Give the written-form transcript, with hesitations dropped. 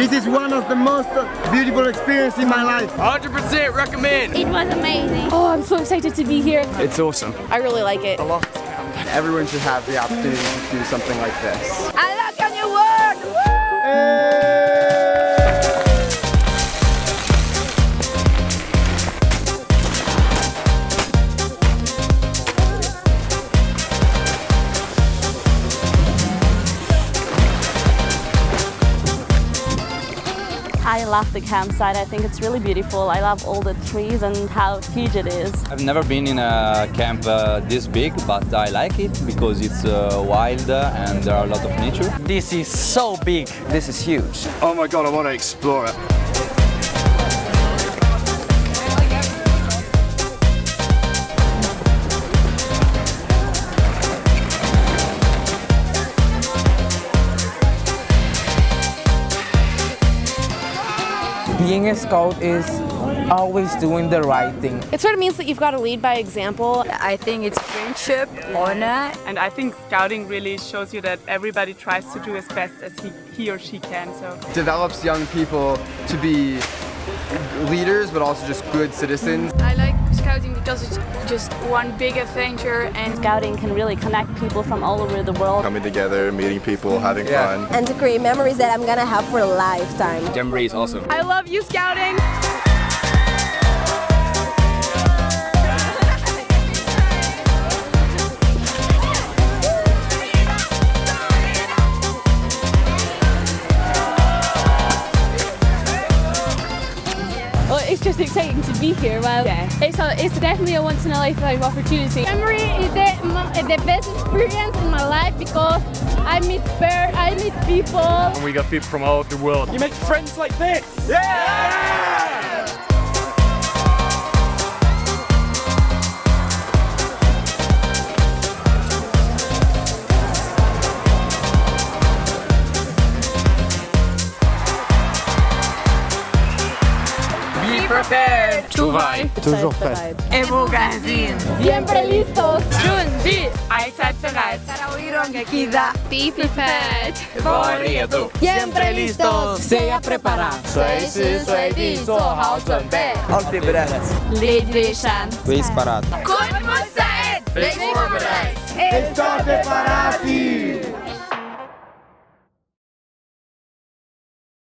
This is one of the most beautiful experiences in my life. 100% recommend. It was amazing. Oh, I'm so excited to be here. It's awesome. I really like it. Everyone should have the opportunity to do something like this. I love your word. I love the campsite. I think it's really beautiful. I love all the trees and how huge it is. I've never been in a camp this big, but I like it because it's wild and there are a lot of nature. This is so big. This is huge. Oh my god, I want to explore it. Being a scout is always doing the right thing. It sort of means that you've got to lead by example. I think it's friendship, honor. And I think scouting really shows you that everybody tries to do as best as he or she can. So Develops young people to be leaders, but also just good citizens. I like scouting because it's just one big adventure, and Scouting can really connect people from all over the world. Coming together, meeting people, having fun. And to create memories that I'm gonna have for a lifetime. Jamboree is awesome. I love you, scouting. Well, it's just exciting to be here. Well, it's definitely a once-in-a-lifetime opportunity. Jamboree is the best experience in my life because I meet people. And we got people from all over the world. You make friends like this. Prepared. Czuwaj. Toujours prêt. Siempre listos. Allzeit bereit. Be prepared. Siempre listos. Sea preparado. 随时随地做好准备。 Altijd bereid. Leedweerstaan. Wees paraat. Goed moet zijn. Estate parati!